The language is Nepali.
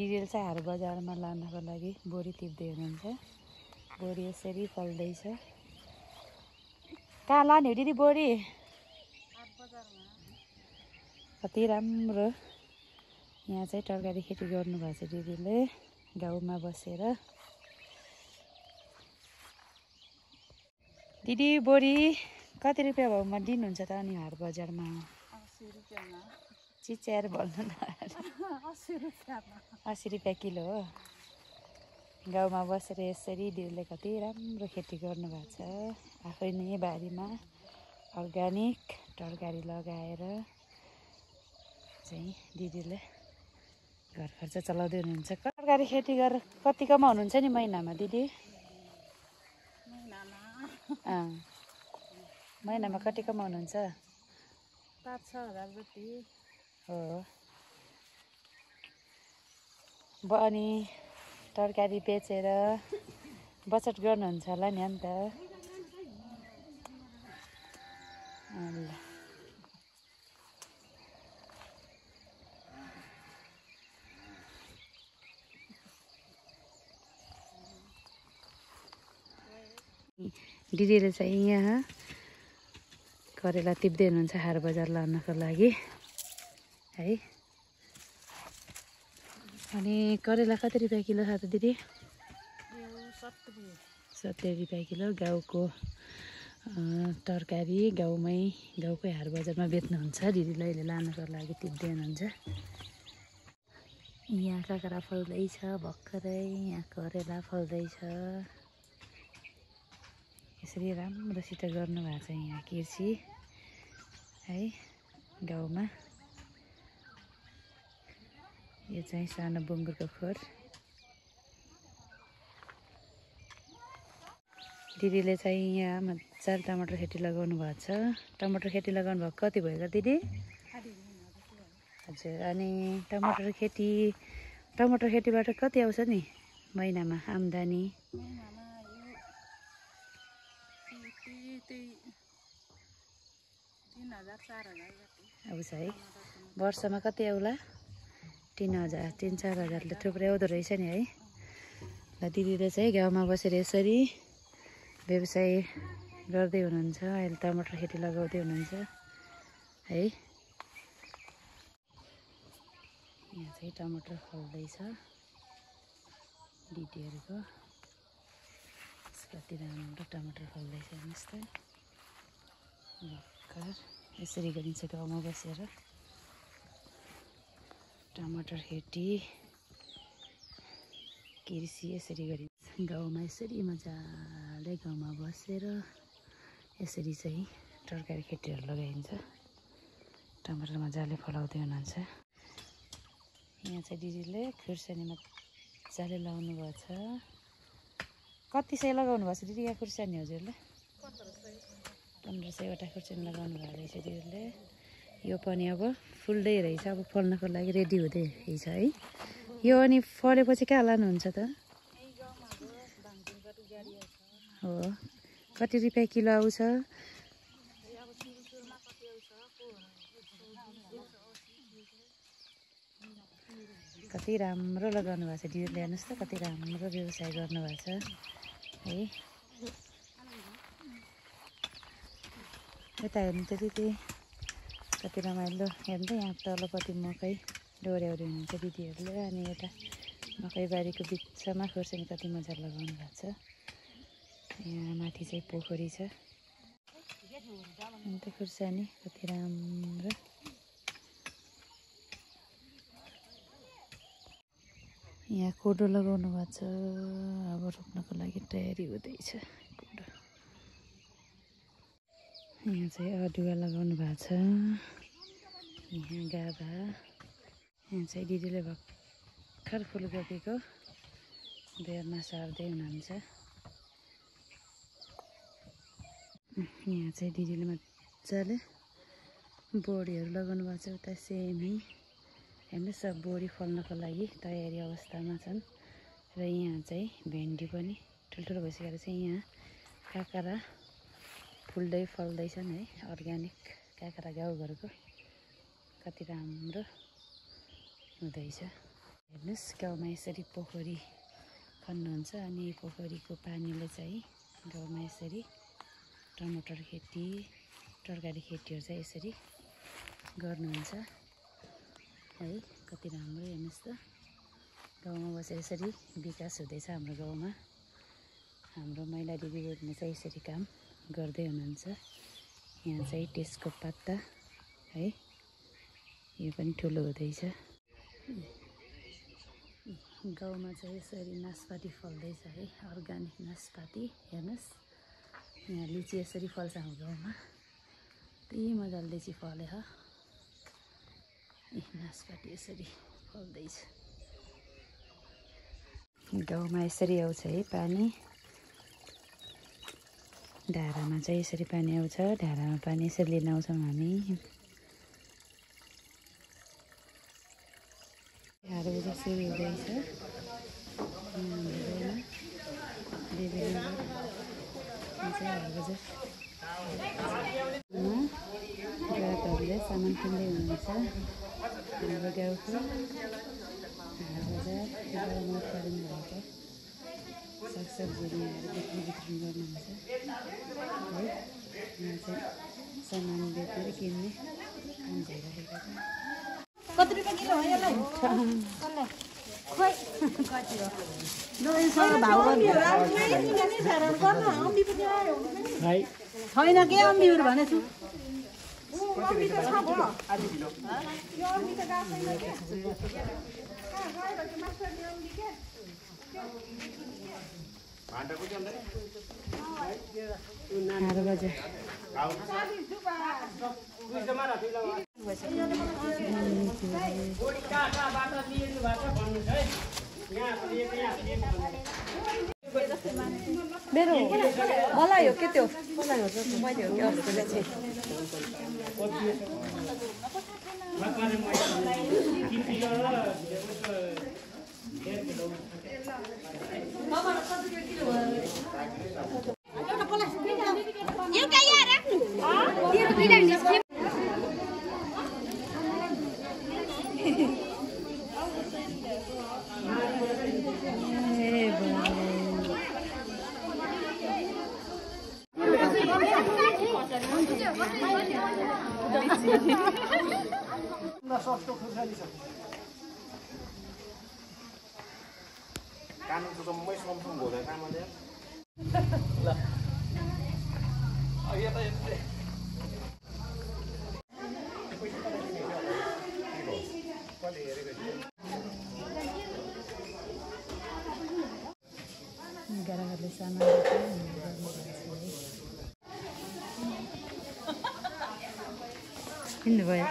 दिदीले चाहिँ हाट बजारमा लानको लागि बोरी टिप्दै हुनुहुन्छ। बोरी यसरी फल्दैछ। कहाँ लाने हो दिदी बोरी? कति राम्रो। यहाँ चाहिँ तरकारी खेती गर्नुभएको छ दिदीले गाउँमा बसेर। दिदी बोरी कति रुपियाँ भाउमा दिनुहुन्छ त अनि हाट बजारमा? 80 रुपियाँमा। चिच्याएर भन्नु न। 80 रुपियाँ किलो हो। गाउँमा बसेर यसरी दिदीले कति राम्रो खेती गर्नुभएको छ। आफै नै बारीमा अर्ग्यानिक तरकारी लगाएर चाहिँ दिदीले घर खर्च चलाउँदै हुनुहुन्छ। तरकारी खेती गरेर कति कमाउनुहुन्छ नि महिनामा दिदी? महिनामा कति कमाउनुहुन्छ? 5-6 हजार जति हो। अनि तरकारी बेचेर बचत गर्नुहुन्छ होला नि अन्त। दिदीले चाहिँ यहाँ करेला टिप्दै हुनुहुन्छ हाट बजार लानको लागि है। अनि करेला कति रुपियाँ किलो छ त दिदी? 70 रुपियाँ किलो। गाउँको तरकारी गाउँकै हाट बजारमा बेच्नुहुन्छ। दिदीले अहिले लानको लागि टिप्दै हुनुहुन्छ। यहाँ काँक्रा फल्दैछ भर्खरै। यहाँ करेला फल्दैछ। यसरी राम्रोसित गर्नुभएको छ यहाँ कृषि है गाउँमा। यो चाहिँ सानो बुङ्गुरको खोर। दिदीले चाहिँ यहाँ मजाले टमाटर खेती लगाउनु भएको छ। टमाटर खेती लगाउनु भएको कति भयो त दिदी? हजुर। अनि टमाटर खेतीबाट कति आउँछ नि महिनामा आम्दानी? आउँछ है। वर्षमा कति आउला? 3,000 3-4 हजारले थुप्रै आउँदो रहेछ नि है। र दिदीले चाहिँ गाउँमा बसेर यसरी व्यवसाय गर्दै हुनुहुन्छ। अहिले टमाटर खेती लगाउँदै हुनुहुन्छ है। यहाँ चाहिँ टमाटर फल्दैछ दिदीहरूको। कति राम्रो टमाटर फल्दैछ हेर्नुहोस् त। भर्खर यसरी गरिन्छ गाउँमा बसेर टमाटर खेती कृषि यसरी गरिन्छ गाउँमा। यसरी मजाले गाउँमा बसेर यसरी चाहिँ तरकारी खेतीहरू लगाइन्छ। टमाटर मजाले फलाउँदै हुनुहुन्छ। यहाँ चाहिँ दिदीले खुर्सानी मजाले लगाउनु भएको छ। कति सय लगाउनु भएको छ दिदी यहाँ खुर्सानी हजुरले? 1500वटा खुर्सानी लगाउनु भएको रहेछ दिदीले। यो पनि अब फुल्दै रहेछ। अब फल्नको लागि रेडी हुँदै रहेछ है। यो अनि फलेपछि कहाँ लानुहुन्छ त? हो। कति रुपियाँ किलो आउँछ? कति राम्रो लगाउनु भएको छ दिदीले हेर्नुहोस् त। कति राम्रो व्यवसाय गर्नुभएको छ है। यता हेर्नु त दिदी कति रमाइलो। हेर्नु यहाँ तलपट्टि मकै डोर्याउरी हुनुहुन्छ दिदीहरूले। अनि यता मकै बारीको बिचमा खुर्सानी कति मजाले लगाउनु भएको छ। यहाँ माथि चाहिँ पोखरी छ। अन्त खुर्सानी कति राम्रो। यहाँ कोदो लगाउनु भएको छ। अब रोप्नको लागि तयारी हुँदैछ कोदो। यहाँ चाहिँ अदुवा लगाउनु भएको छ। यहाँ गाभा। यहाँ चाहिँ दिदीले भर्खर फुलकोपीको बेरमा सार्दै हुनुहुन्छ। यहाँ चाहिँ दिदीले मजाले बोडीहरू लगाउनु भएको छ। उता सेमी हेर्नुहोस् सब बोडी फल्नको लागि तयारी अवस्थामा छन्। र यहाँ चाहिँ भेन्डी पनि ठुल्ठुलो भइसकेर चाहिँ यहाँ काँक्रा फुल्दै फल्दैछन् है। अर्ग्यानिक काँक्रा गाउँघरको कति राम्रो हुँदैछ। हेर्नुहोस् गाउँमा यसरी पोखरी खन्नुहुन्छ अनि पोखरीको पानीले चाहिँ गाउँमा यसरी टमाटर खेती तरकारी खेतीहरू चाहिँ यसरी गर्नुहुन्छ है। कति राम्रो हेर्नुहोस् त गाउँमा बसेर यसरी विकास हुँदैछ हाम्रो गाउँमा। हाम्रो महिला दिदीबहिनीले चाहिँ यसरी काम गर्दै हुनुहुन्छ। यहाँ चाहिँ टेस्को पत्ता है यो पनि ठुलो हुँदैछ। गाउँमा चाहिँ यसरी नास्पाती फल्दैछ है, अर्ग्यानिक नास्पाती। हेर्नुहोस् यहाँ लिची यसरी फल्छ हाम्रो गाउँमा, त्यही मजाले लिची फल्यो हो। नास्पाती यसरी फल्दैछ। गाउँमा यसरी आउँछ है पानी, धारामा चाहिँ यसरी पानी आउँछ। धारामा पानी यसरी लिन आउँछौँ हामी। हारो बजार सुरु हुँदैछ। ग्राहकहरूले सामान किन्दै हुनुहुन्छ। हाम्रो गाउँको हारो बजार गाउँमा उत्पादन भएको सागसब्जीहरू यहाँहरू बिक्री वितरण गर्नुहुन्छ है। यहाँ चाहिँ सामान बेचेर किन्ने काम भइरहेको छ। कति रुपियाँ किलो हो यसलाई? खोइ कति हो? छैन के अम्बीहरू भनेछु। हारो बजार मेरो मलाई हो के त्यो? मलाई हो त मैले हो कि अस्तिले चाहिँ ग्राहकहरूले सामान किन्नुभयो।